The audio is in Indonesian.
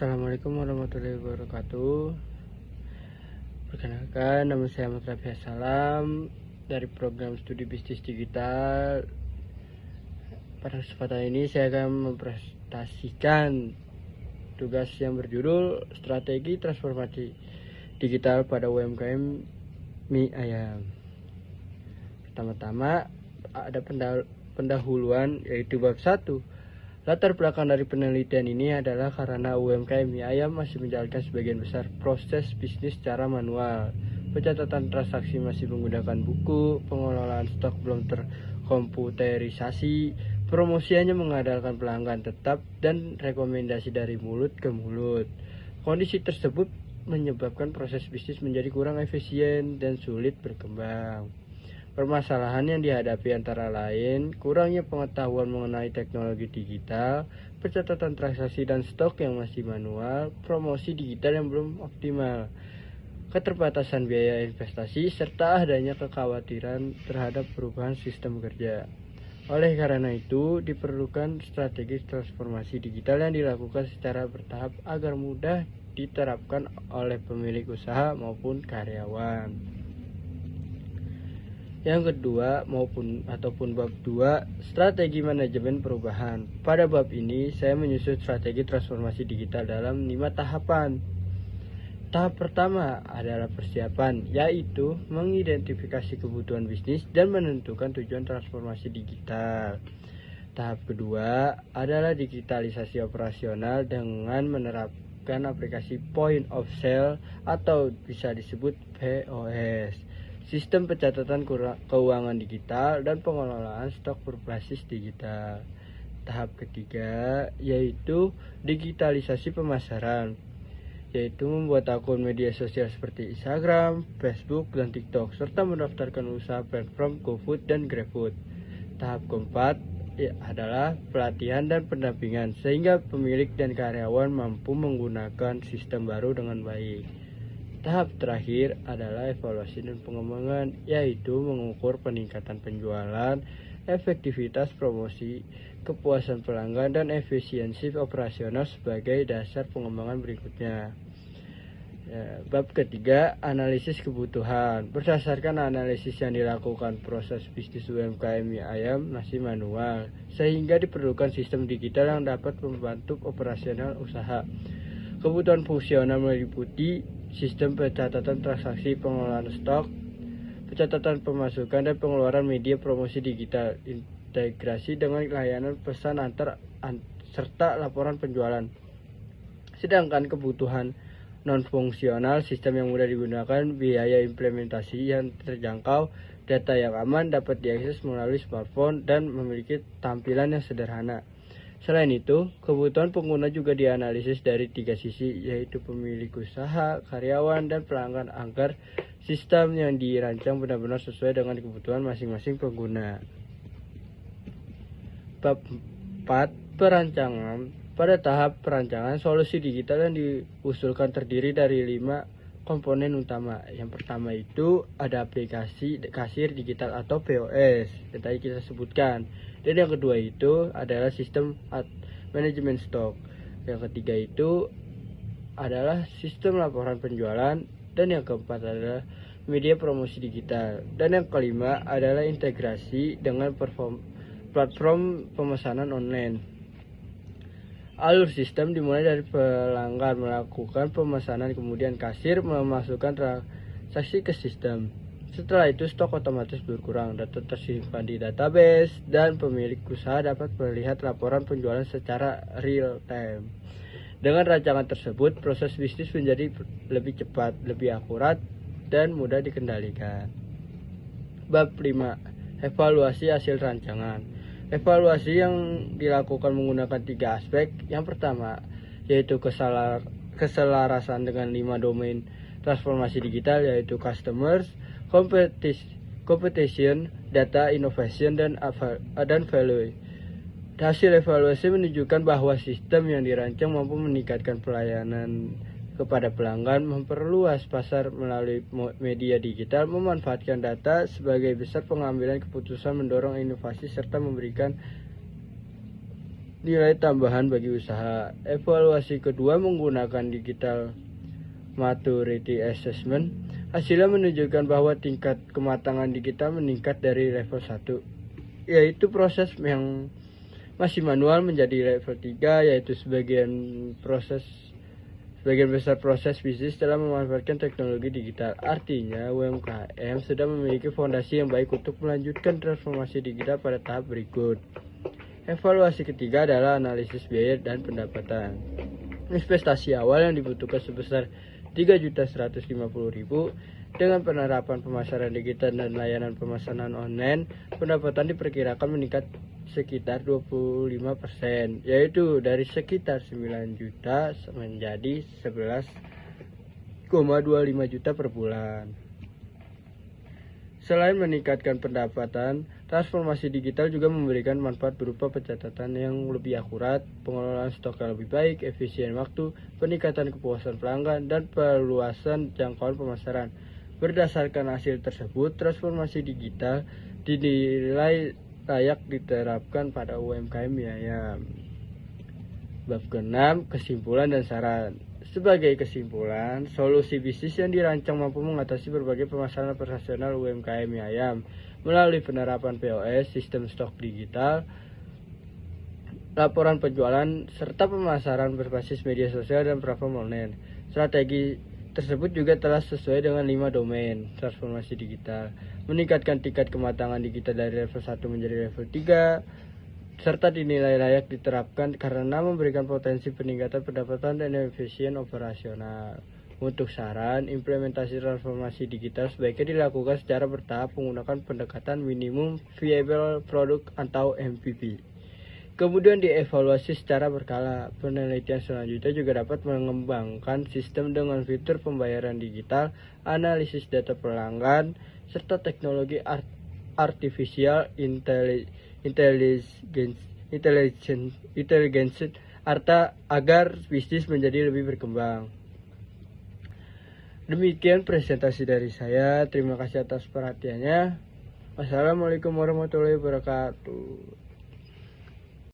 Assalamualaikum warahmatullahi wabarakatuh. Perkenalkan, nama saya Ahmad Rafi Salam dari program studi bisnis digital. Pada kesempatan ini saya akan mempresentasikan tugas yang berjudul Strategi Transformasi Digital pada UMKM Mie Ayam. Pertama-tama ada pendahuluan, yaitu bab 1. Latar belakang dari penelitian ini adalah karena UMKM mie ayam masih menjalankan sebagian besar proses bisnis secara manual. Pencatatan transaksi masih menggunakan buku, pengelolaan stok belum terkomputerisasi, promosi hanya mengandalkan pelanggan tetap, dan rekomendasi dari mulut ke mulut. Kondisi tersebut menyebabkan proses bisnis menjadi kurang efisien dan sulit berkembang. Permasalahan yang dihadapi antara lain kurangnya pengetahuan mengenai teknologi digital, pencatatan transaksi dan stok yang masih manual, promosi digital yang belum optimal, keterbatasan biaya investasi, serta adanya kekhawatiran terhadap perubahan sistem kerja. Oleh karena itu, diperlukan strategi transformasi digital yang dilakukan secara bertahap agar mudah diterapkan oleh pemilik usaha maupun karyawan. Yang kedua ataupun bab 2, strategi manajemen perubahan. Pada bab ini saya menyusun strategi transformasi digital dalam 5 tahapan. Tahap pertama adalah persiapan, yaitu mengidentifikasi kebutuhan bisnis dan menentukan tujuan transformasi digital. Tahap kedua adalah digitalisasi operasional dengan menerapkan aplikasi point of sale atau bisa disebut POS, sistem pencatatan keuangan digital, dan pengelolaan stok berbasis digital. Tahap ketiga yaitu digitalisasi pemasaran, yaitu membuat akun media sosial seperti Instagram, Facebook, dan TikTok, serta mendaftarkan usaha platform GoFood dan GrabFood. Tahap keempat adalah pelatihan dan pendampingan, sehingga pemilik dan karyawan mampu menggunakan sistem baru dengan baik. Tahap terakhir adalah evaluasi dan pengembangan, yaitu mengukur peningkatan penjualan, efektivitas promosi, kepuasan pelanggan, dan efisiensi operasional sebagai dasar pengembangan berikutnya. Bab ketiga, analisis kebutuhan. Berdasarkan analisis yang dilakukan, proses bisnis UMKM mie ayam masih manual, sehingga diperlukan sistem digital yang dapat membantu operasional usaha. Kebutuhan fungsional meliputi sistem pencatatan transaksi, pengelolaan stok, pencatatan pemasukan, dan pengeluaran media promosi digital, integrasi dengan layanan pesan antar serta laporan penjualan. Sedangkan kebutuhan non-fungsional, sistem yang mudah digunakan, biaya implementasi yang terjangkau, data yang aman, dapat diakses melalui smartphone, dan memiliki tampilan yang sederhana. Selain itu, kebutuhan pengguna juga dianalisis dari 3 sisi, yaitu pemilik usaha, karyawan, dan pelanggan, agar sistem yang dirancang benar-benar sesuai dengan kebutuhan masing-masing pengguna. Bab 4, perancangan. Pada tahap perancangan, solusi digital yang diusulkan terdiri dari 5 komponen utama. Yang pertama itu ada aplikasi kasir digital atau POS yang tadi kita sebutkan. Dan yang kedua itu adalah sistem manajemen stok. Yang ketiga itu adalah sistem laporan penjualan. Dan yang keempat adalah media promosi digital. Dan yang kelima adalah integrasi dengan platform pemesanan online. Alur sistem dimulai dari pelanggan melakukan pemesanan, kemudian kasir memasukkan transaksi ke sistem. Setelah itu stok otomatis berkurang, data tersimpan di database, dan pemilik usaha dapat melihat laporan penjualan secara real time. Dengan rancangan tersebut, proses bisnis menjadi lebih cepat, lebih akurat, dan mudah dikendalikan. Bab 5, evaluasi hasil rancangan. Evaluasi yang dilakukan menggunakan 3 aspek. Yang pertama yaitu keselarasan dengan 5 domain transformasi digital, yaitu customers, competition, data, innovation, dan value. Hasil evaluasi menunjukkan bahwa sistem yang dirancang mampu meningkatkan pelayanan kepada pelanggan, memperluas pasar melalui media digital, memanfaatkan data sebagai besar pengambilan keputusan, mendorong inovasi, serta memberikan nilai tambahan bagi usaha. Evaluasi kedua menggunakan digital maturity assessment. Hasilnya menunjukkan bahwa tingkat kematangan digital meningkat dari level 1, yaitu proses yang masih manual, menjadi level 3, yaitu sebagian besar proses bisnis telah memanfaatkan teknologi digital. Artinya, UMKM sudah memiliki fondasi yang baik untuk melanjutkan transformasi digital pada tahap berikut. Evaluasi ketiga adalah analisis biaya dan pendapatan. Investasi awal yang dibutuhkan sebesar 3.150.000 dengan penerapan pemasaran digital dan layanan pemesanan online, pendapatan diperkirakan meningkat sekitar 25%, yaitu dari sekitar 9 juta menjadi 11,25 juta per bulan. Selain meningkatkan pendapatan, transformasi digital juga memberikan manfaat berupa pencatatan yang lebih akurat, pengelolaan stok yang lebih baik, efisien waktu, peningkatan kepuasan pelanggan, dan perluasan jangkauan pemasaran. Berdasarkan hasil tersebut, transformasi digital dinilai layak diterapkan pada UMKM ya. Bab ke-6, kesimpulan dan saran. Sebagai kesimpulan, solusi bisnis yang dirancang mampu mengatasi berbagai permasalahan operasional UMKM mie ayam melalui penerapan POS, sistem stok digital, laporan penjualan, serta pemasaran berbasis media sosial dan platform online. Strategi tersebut juga telah sesuai dengan 5 domain transformasi digital, meningkatkan tingkat kematangan digital dari level 1 menjadi level 3, serta dinilai layak diterapkan karena memberikan potensi peningkatan pendapatan dan efisien operasional. Untuk saran, implementasi transformasi digital sebaiknya dilakukan secara bertahap menggunakan pendekatan minimum viable product atau MVP. Kemudian dievaluasi secara berkala. Penelitian selanjutnya juga dapat mengembangkan sistem dengan fitur pembayaran digital, analisis data pelanggan, serta teknologi artificial intelligence agar bisnis menjadi lebih berkembang. Demikian presentasi dari saya. Terima kasih atas perhatiannya. Wassalamualaikum warahmatullahi wabarakatuh.